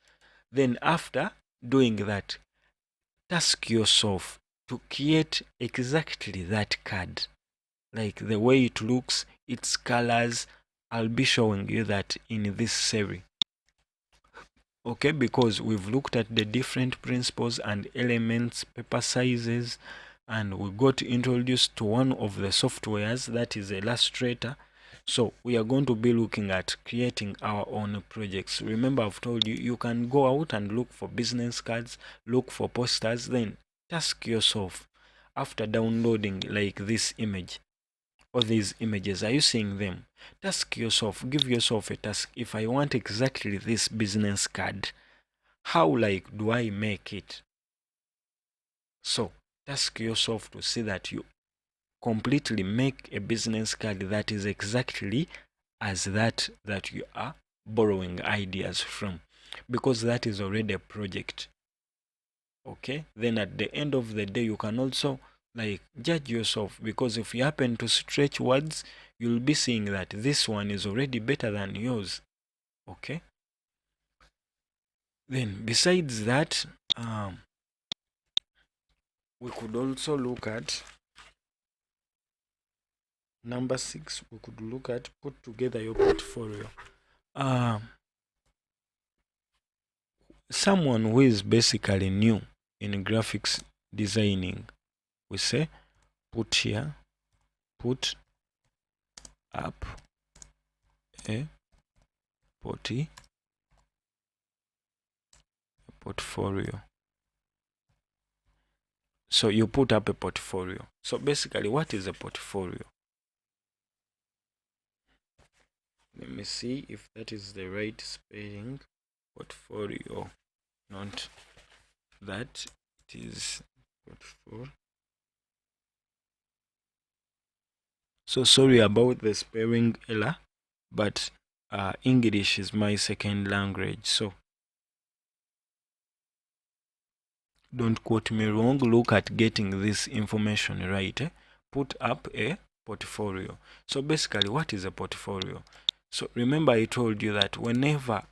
Then after doing that, task yourself to create exactly that card, like the way it looks, its colors. I'll be showing you that in this series, okay, because we've looked at the different principles and elements, paper sizes, and we got introduced to one of the softwares, that is Illustrator. So we are going to be looking at creating our own projects. Remember, I've told you, you can go out and look for business cards, look for posters, then task yourself after downloading like this image or these images. Are you seeing them? Task yourself, give yourself a task. If I want exactly this business card, how like do I make it? So task yourself to see that you completely make a business card that is exactly as that you are borrowing ideas from, because that is already a project. Okay, then at the end of the day, you can also like judge yourself, because if you happen to stretch words, you'll be seeing that this one is already better than yours. Okay, then besides that, we could also look at number 6. We could look at put together your portfolio. Someone who is basically new in graphics designing, we say put here, put up a portfolio. So you put up a portfolio. So basically, what is a portfolio? Let me see if that is the right spelling. Portfolio, not that. It is portfolio. So sorry about the spelling error, but English is my second language, so don't quote me wrong. Look at getting this information right. Put up a portfolio. So basically, what is a portfolio? So remember, I told you that whenever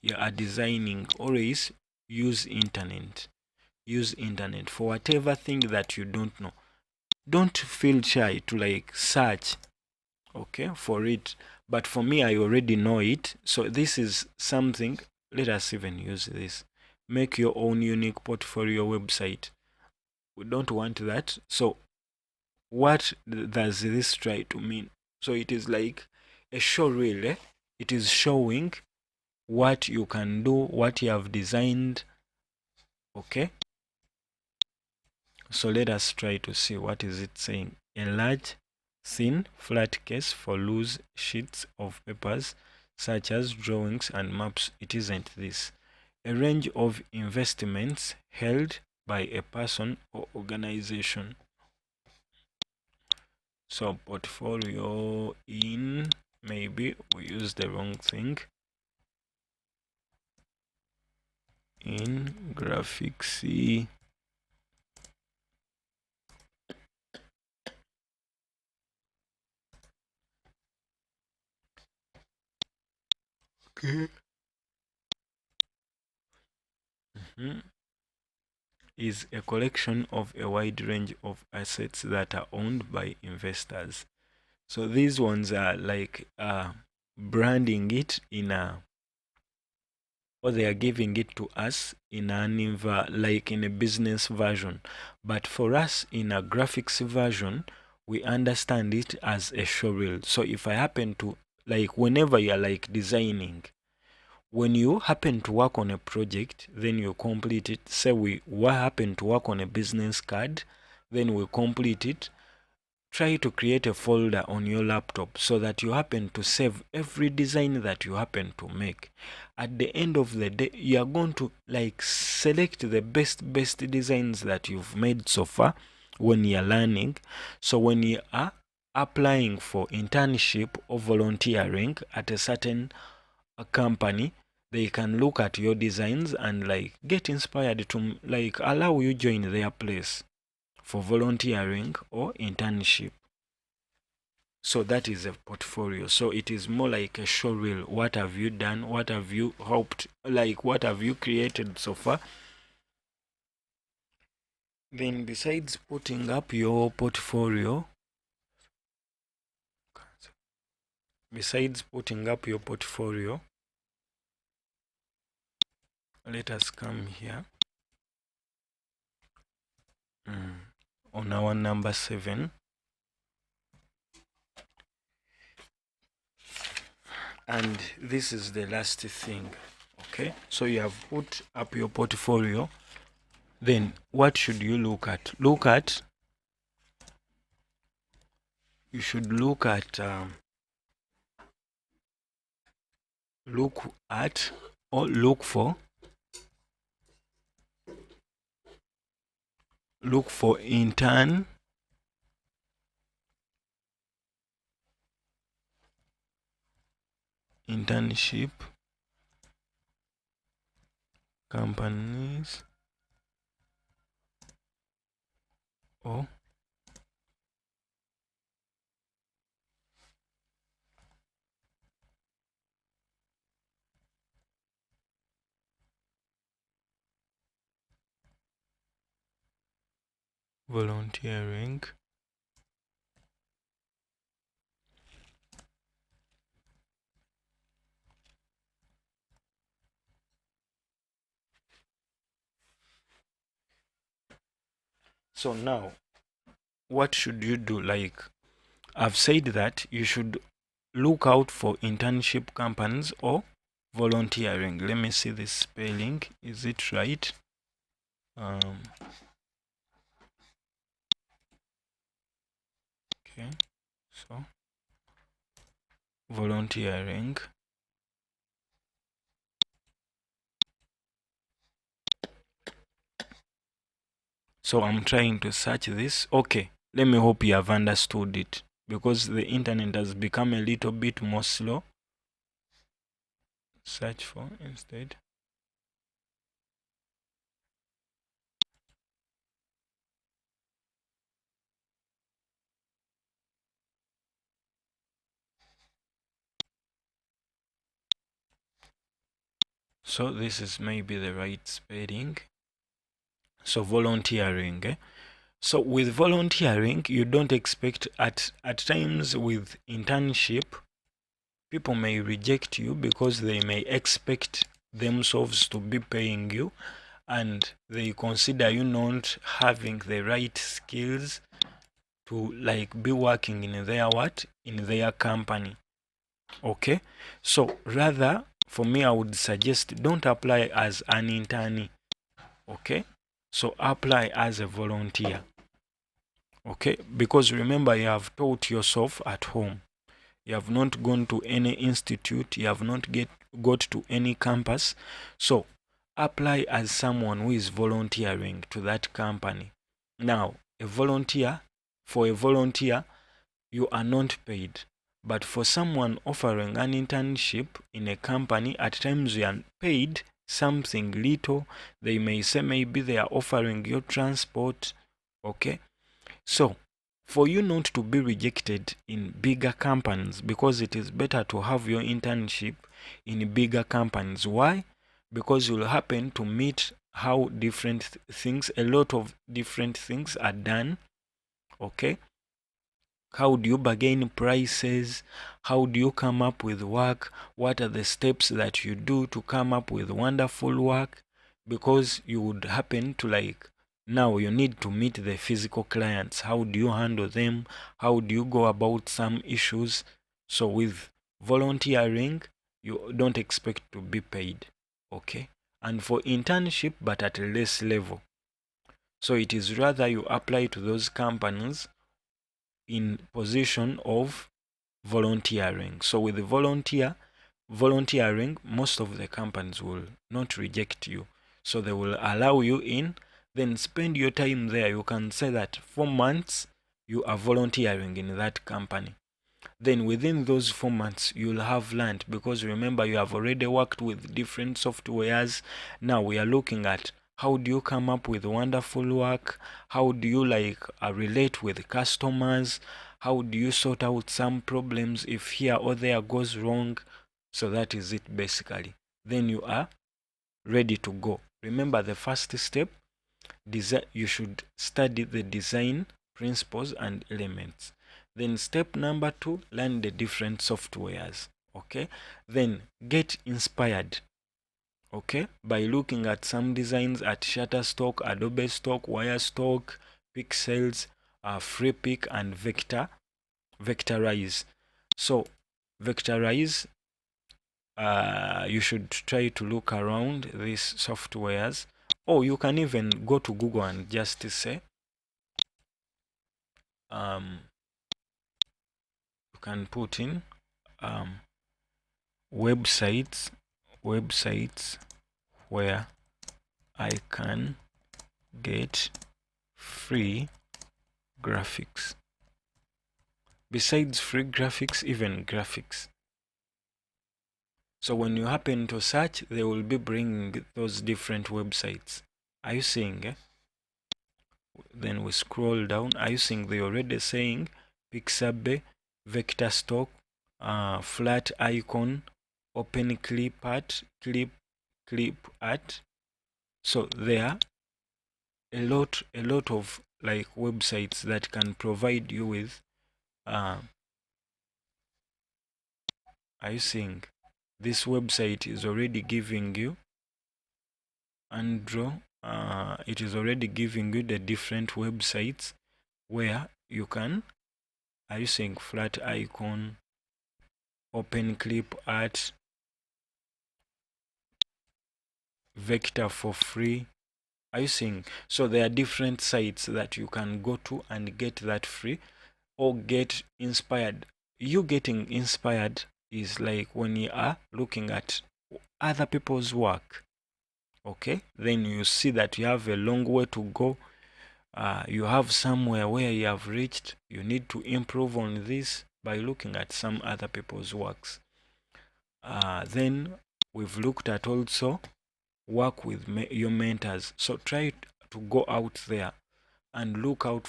you are designing, always use internet. Use internet for whatever thing that you don't know. Don't feel shy to like search, okay, for it. But for me, I already know it. So this is something. Let us even use this. Make your own unique portfolio website. We don't want that. So what does this try to mean? So it is like a show reel. It is showing what you can do, what you have designed. Okay, so let us try to see what is it saying. A large thin flat case for loose sheets of papers such as drawings and maps. It isn't this. A range of investments held by a person or organization. So portfolio in, maybe we use the wrong thing. In graphics. Okay. Is a collection of a wide range of assets that are owned by investors. So these ones are like branding it in a, or they are giving it to us in an like in a business version. But for us in a graphics version, we understand it as a showreel. So if I happen to, like, whenever you're like designing, when you happen to work on a project, then you complete it. Say we happen to work on a business card, then we complete it. Try to create a folder on your laptop so that you happen to save every design that you happen to make. At the end of the day, you are going to like select the best designs that you've made so far when you're learning. So when you are applying for internship or volunteering at a certain company, they can look at your designs and like get inspired to like allow you join their place for volunteering or internship. So that is a portfolio. So it is more like a showreel. What have you done? What have you hoped? Like, what have you created so far? Then besides putting up your portfolio, let us come here on our number 7. And this is the last thing. Okay, so you have put up your portfolio. Then what should you look at? You should look at or look for internship companies or volunteering. So now, what should you do? Like, I've said that you should look out for internship companies or volunteering. Let me see this spelling. Is it right? Okay, so volunteering. So I'm trying to search this. Okay, let me hope you have understood it, because the internet has become a little bit more slow. Search for instead. So this is maybe the right spelling. So volunteering. So with volunteering, you don't expect at times with internship, people may reject you because they may expect themselves to be paying you, and they consider you not having the right skills to like be working in their company. Okay, so rather for me, I would suggest don't apply as an internee. Okay, so apply as a volunteer. Okay, because remember, you have taught yourself at home. You have not gone to any institute. You have not got to any campus. So apply as someone who is volunteering to that company. Now, for a volunteer, you are not paid. But for someone offering an internship in a company, at times you are paid something little. They may say maybe they are offering you transport. Okay, so for you not to be rejected in bigger companies, because it is better to have your internship in bigger companies. Why? Because you'll happen to meet how a lot of different things are done. Okay, How do you bargain prices? How do you come up with work? What are the steps that you do to come up with wonderful work? Because you would happen to now you need to meet the physical clients. How do you handle them? How do you go about some issues? So with volunteering, you don't expect to be paid, okay? And for internship, but at a less level. So it is rather you apply to those companies in position of volunteering. So with the volunteering, most of the companies will not reject you. So they will allow you in, then spend your time there. You can say that 4 months you are volunteering in that company. Then within those 4 months, you'll have learned, because remember, you have already worked with different softwares. Now we are looking at how do you come up with wonderful work? How do you relate with customers? How do you sort out some problems if here or there goes wrong? So that is it basically. Then you are ready to go. Remember, the first step, you should study the design principles and elements. Then step number 2, learn the different softwares. Okay, then get inspired, okay, by looking at some designs at Shutterstock, Adobe Stock, Wirestock, Pixels, FreePic, and Vectorize. So Vectorize, you should try to look around these softwares, or you can even go to Google and just say you can put in websites where I can get free graphics. Besides free graphics, even graphics. So when you happen to search, they will be bringing those different websites. Are you seeing? Then we scroll down. Are you seeing they already saying Pixabay, Vector Stock, Flat Icon, Open Clip Art, Clip Art? So there are a lot of websites that can provide you with. Are you seeing? This website is already giving you Andro. It is already giving you the different websites where you can. Are you seeing Flat Icon, Open Clip Art, Vector for free? Are you seeing? So there are different sites that you can go to and get that free, or get inspired. You getting inspired is like when you are looking at other people's work, okay? Then you see that you have a long way to go. You have somewhere where you have reached. You need to improve on this by looking at some other people's works. Then we've looked at also work with your mentors. So try to go out there and look out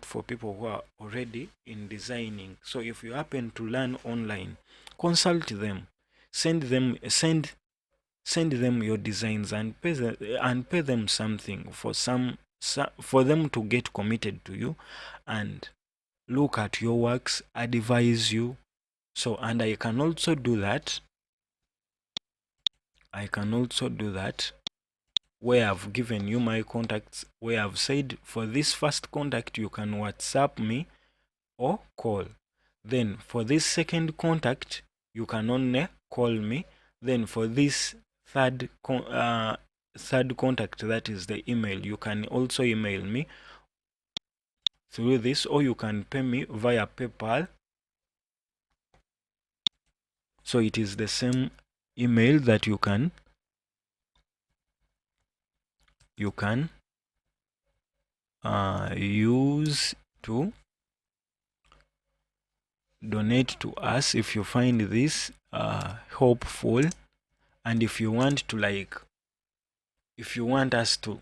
for people who are already in designing. So if you happen to learn online, consult them, send them your designs, and pay them something for them to get committed to you and look at your works, advise you. So, and I can also do that where I've given you my contacts, where I've said for this first contact you can WhatsApp me or call. Then for this second contact you can only call me. Then for this third contact, that is the email, you can also email me through this, or you can pay me via PayPal. So it is the same email that you can use to donate to us if you find this helpful, and if you want us to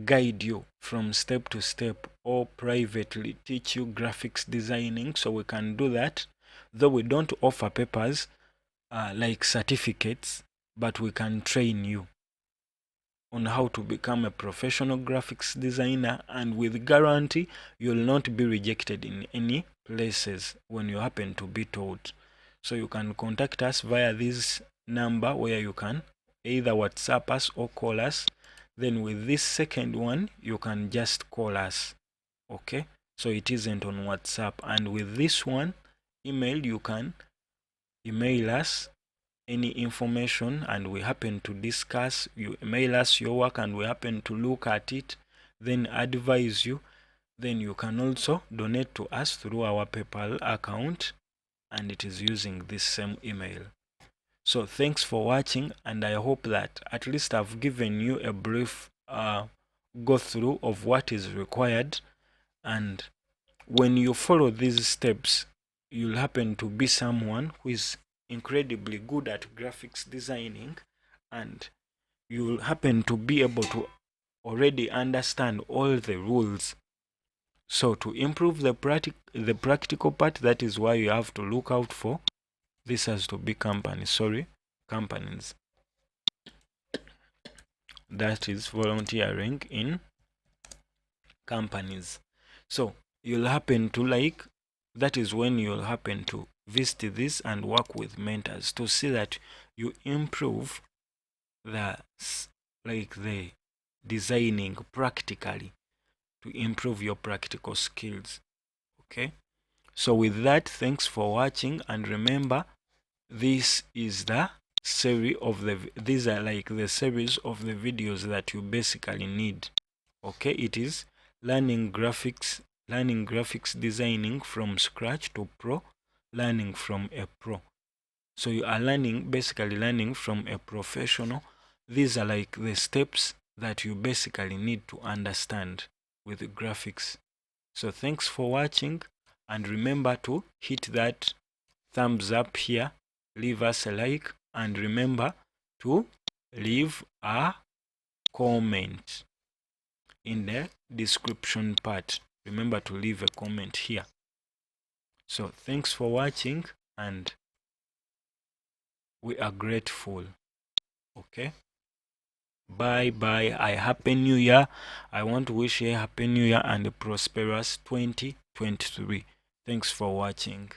guide you from step to step, or privately teach you graphics designing, so we can do that. Though we don't offer papers like certificates, but we can train you. on how to become a professional graphics designer, and with guarantee you'll not be rejected in any places when you happen to be told. So you can contact us via this number, where you can either WhatsApp us or call us. Then with this second one, you can just call us. Okay, so it isn't on WhatsApp. And with this one, email, you can email us any information and we happen to discuss. You email us your work and we happen to look at it, then advise you. Then you can also donate to us through our PayPal account, and it is using this same email. So thanks for watching, and I hope that at least I've given you a brief go through of what is required. And when you follow these steps, you'll happen to be someone who is incredibly good at graphics designing, and you'll happen to be able to already understand all the rules. So to improve the practical part, that is why you have to look out for this has to be companies, that is volunteering in companies. So you'll happen to that is when you'll happen to visit this and work with mentors to see that you improve the designing practically, to improve your practical skills. Okay, so with that, thanks for watching, and remember, this is the series of these are the series of the videos that you basically need. Okay, it is learning graphics designing from scratch to pro, learning from a pro. So you are basically learning from a professional. These are the steps that you basically need to understand with graphics. So thanks for watching, and remember to hit that thumbs up here, leave us a like, and remember to leave a comment in the description part. Remember to leave a comment here. So thanks for watching, and we are grateful. Okay, bye bye. I happy new year. I want to wish you a happy new year and a prosperous 2023. Thanks for watching.